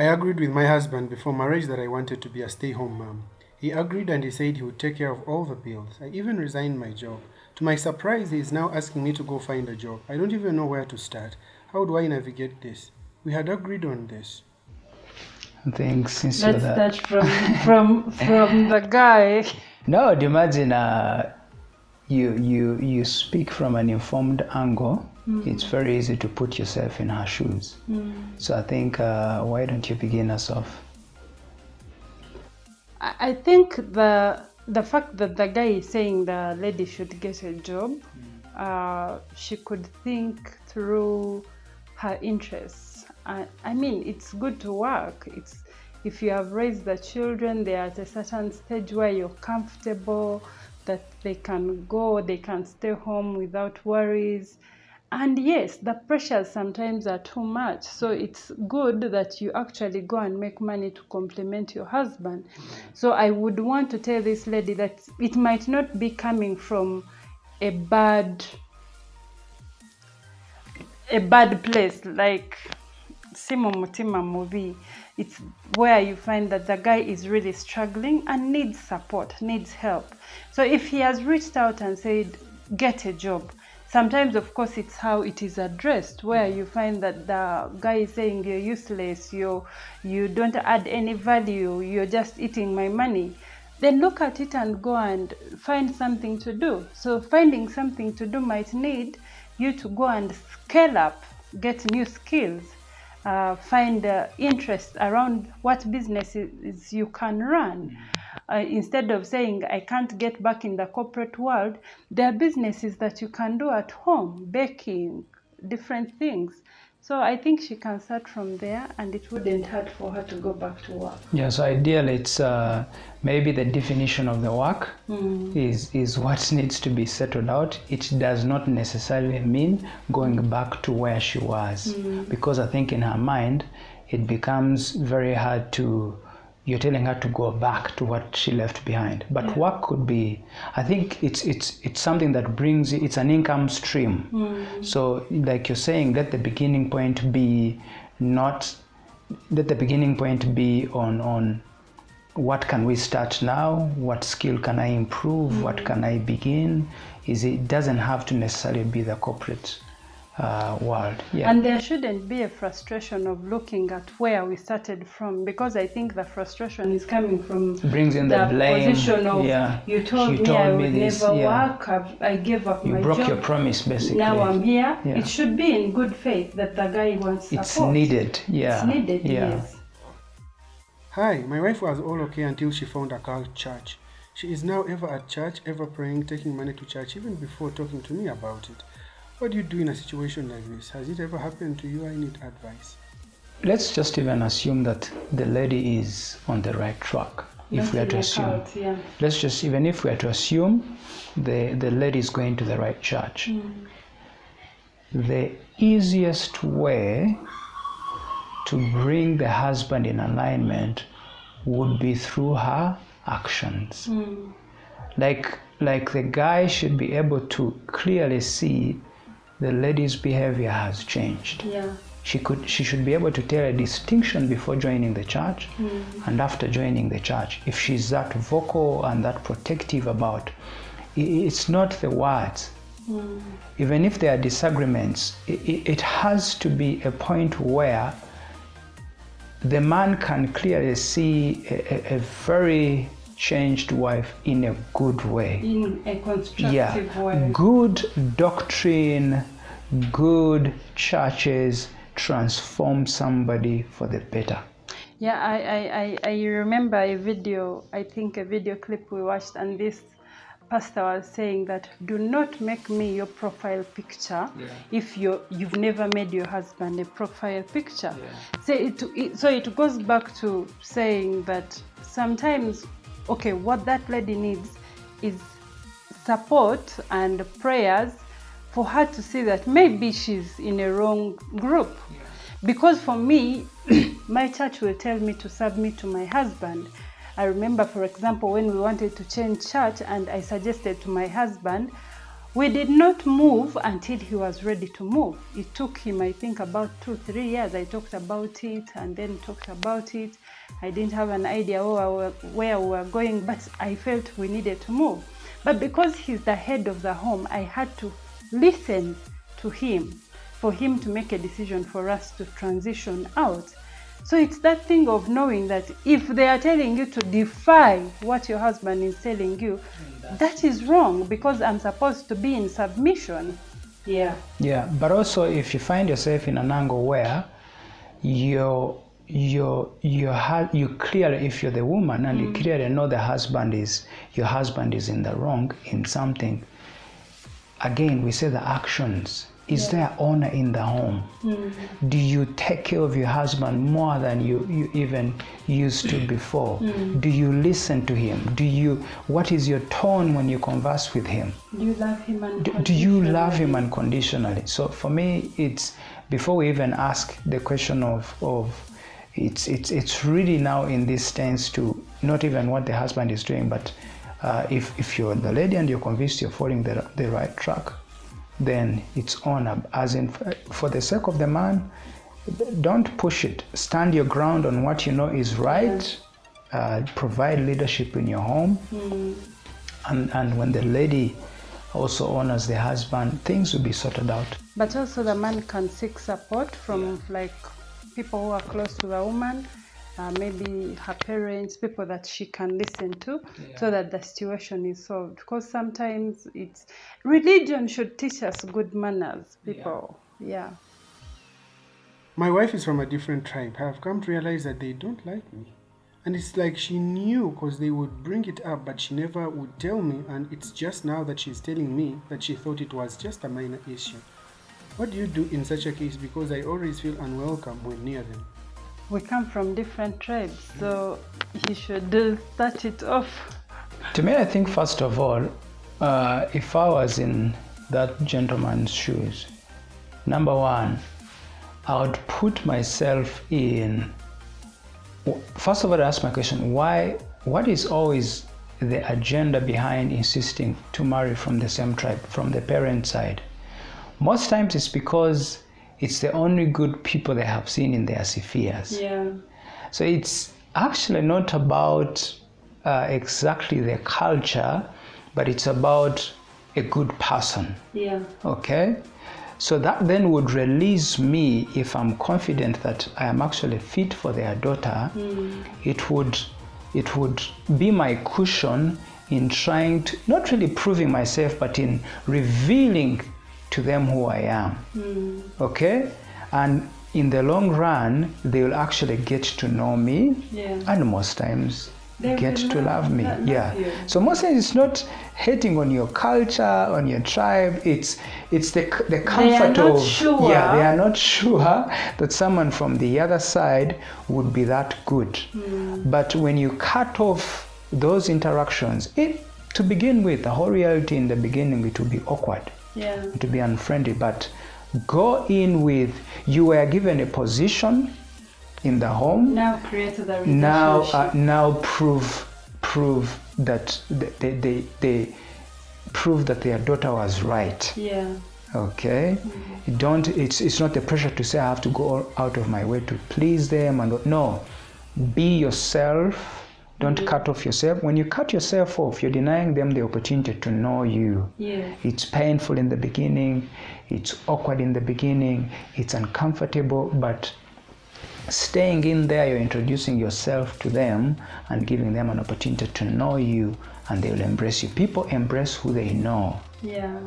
I agreed with my husband before marriage that I wanted to be a stay-home mom. He agreed and he said he would take care of all the bills. I even resigned my job. To my surprise, he is now asking me to go find a job. I don't even know where to start. How do I navigate this? We had agreed on this. I think since Let's you're start from the guy. No, imagine you speak from an informed angle. It's very easy to put yourself in her shoes. So I think why don't you begin us off? I think the fact that the guy is saying the lady should get a job, she could think through her interests. I mean, it's good to work. If you have raised the children, they are at a certain stage where you're comfortable, that they can go, they can stay home without worries. And yes, the pressures sometimes are too much. So it's good that you actually go and make money to complement your husband. So I would want to tell this lady that it might not be coming from a bad place, like Simo Mutima movie. It's where you find that the guy is really struggling and needs support, needs help. So if he has reached out and said, get a job, sometimes, of course, it's how it is addressed, where you find that the guy is saying you're useless, you don't add any value, you're just eating my money. Then look at it and go and find something to do. So finding something to do might need you to go and scale up, get new skills, find interest around what businesses you can run. Instead of saying, I can't get back in the corporate world, there are businesses that you can do at home, baking, different things. So I think she can start from there, and it wouldn't hurt for her to go back to work. Yeah, so ideally it's maybe the definition of the work is what needs to be settled out. It does not necessarily mean going back to where she was, because I think in her mind it becomes very hard to, you're telling her to go back to what she left behind. But work could be, I think it's something that brings, it's an income stream. So like you're saying, let the beginning point be on what can we start now, what skill can I improve, what can I begin. It doesn't have to necessarily be the corporate world. Yeah. And there shouldn't be a frustration of looking at where we started from, because I think the frustration is coming from brings in the blame. Position of you told me I would never work, I gave up my job. You broke your promise, basically. Now I'm here. It should be in good faith that the guy wants support. It's needed. It's needed, yes. Hi, my wife was all okay until she found a cult church. She is now ever at church, ever praying, taking money to church, even before talking to me about it. What do you do in a situation like this? Has it ever happened to you? I need advice. Let's just even assume that the lady is on the right track. If we are to assume, let's just, even if we are to assume the lady is going to the right church, the easiest way to bring the husband in alignment would be through her actions. Like the guy should be able to clearly see the lady's behavior has changed. She should be able to tell a distinction before joining the church and after joining the church. If she's that vocal and that protective about, it's not the words. Even if there are disagreements, it has to be a point where the man can clearly see a very changed wife in a good way. In a constructive way. Good doctrine, good churches transform somebody for the better. Yeah, I remember a video clip we watched, and this pastor was saying that do not make me your profile picture if you've never made your husband a profile picture. So it goes back to saying that sometimes, okay, what that lady needs is support and prayers for her to see that maybe she's in a wrong group. Because for me, my church will tell me to submit to my husband. I remember, for example, when we wanted to change church and I suggested to my husband, We did not move until he was ready to move. It took him, I think, about 2-3 years. I talked about it and then talked about it. I didn't have an idea where we were going, but I felt we needed to move. But because he's the head of the home, I had to listen to him for him to make a decision for us to transition out. So it's that thing of knowing that if they are telling you to defy what your husband is telling you, that is wrong, because I'm supposed to be in submission. Yeah. Yeah, but also if you find yourself in an angle where you clearly, if you're the woman and you clearly know your husband is in the wrong in something, again we say the actions. Is there honor in the home? Do you take care of your husband more than you even used to before? Do you listen to him? What is your tone when you converse with him? Do you love him unconditionally? Do you love him unconditionally? So for me, it's before we even ask the question of it's really now in this stance to not even what the husband is doing, but if you're the lady and you're convinced you're following the right track, then it's honor. As in, for the sake of the man, don't push it. Stand your ground on what you know is right. Provide leadership in your home. And when the lady also honors the husband, things will be sorted out. But also the man can seek support from like people who are close to the woman, maybe her parents, people that she can listen to, so that the situation is solved. Because sometimes religion should teach us good manners, people. Yeah. My wife is from a different tribe. I have come to realize that they don't like me. And it's like she knew, because they would bring it up, but she never would tell me. And it's just now that she's telling me that she thought it was just a minor issue. What do you do in such a case? Because I always feel unwelcome when near them. We come from different tribes, so he should start it off. To me, I think first of all, if I was in that gentleman's shoes, number one, I would put myself in. First of all, I ask my question: what is always the agenda behind insisting to marry from the same tribe, from the parent side? Most times it's because it's the only good people they have seen in their spheres. Yeah. So it's actually not about exactly the culture, but it's about a good person. Yeah. Okay? So that then would release me, if I'm confident that I am actually fit for their daughter, it would be my cushion in trying to, not really proving myself, but in revealing to them who I am. Okay? And in the long run, they will actually get to know me, and most times they get to love me. So most times it's not hating on your culture, on your tribe. It's the comfort of sure. They are not sure that someone from the other side would be that good. But when you cut off those interactions, to begin with, the whole reality in the beginning, it will be awkward. To be unfriendly, but go in with, you were given a position in the home. Now create the relationship. Now prove that they prove that their daughter was right. Okay. It's not the pressure to say I have to go out of my way to please them, and no, be yourself. Don't cut off yourself. When you cut yourself off, you're denying them the opportunity to know you. It's painful in the beginning. It's awkward in the beginning. It's uncomfortable. But staying in there, you're introducing yourself to them and giving them an opportunity to know you, and they will embrace you. People embrace who they know.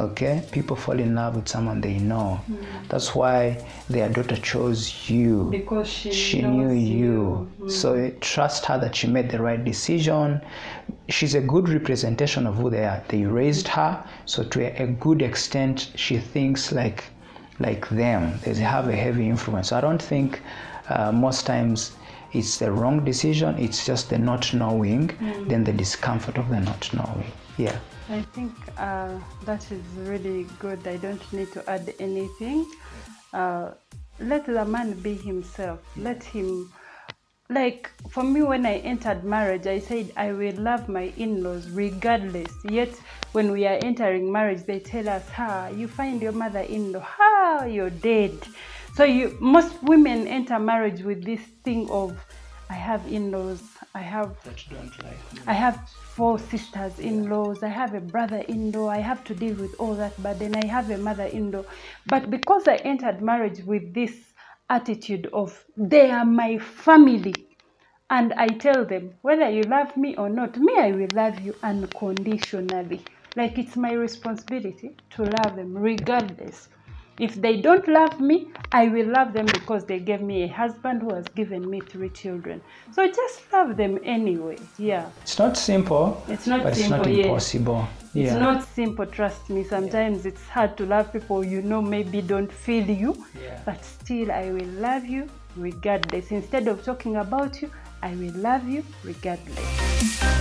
Okay? People fall in love with someone they know. That's why their daughter chose you. Because she knew you. So trust her that she made the right decision. She's a good representation of who they are. They raised her, so to a good extent, she thinks like them. They have a heavy influence. So I don't think most times it's the wrong decision. It's just the not knowing, then the discomfort of the not knowing. I think that is really good. I don't need to add anything. Let the man be himself. Let him like for me, when I entered marriage, I said I will love my in-laws regardless. Yet when we are entering marriage, they tell us, you find your mother-in-law, you're dead. So most women enter marriage with this thing of, I have in-laws, I have 4 sisters-in-laws, I have a brother-in-law, I have to deal with all that, but then I have a mother-in-law. But because I entered marriage with this attitude of, they are my family, and I tell them, whether you love me or not, me, I will love you unconditionally. Like, it's my responsibility to love them regardless. If they don't love me, I will love them because they gave me a husband who has given me 3 children. So just love them anyway. Yeah. It's not simple. It's not but simple. It's not impossible. Yeah. It's not simple. Trust me. Sometimes it's hard to love people maybe don't feel you, but still, I will love you regardless. Instead of talking about you, I will love you regardless.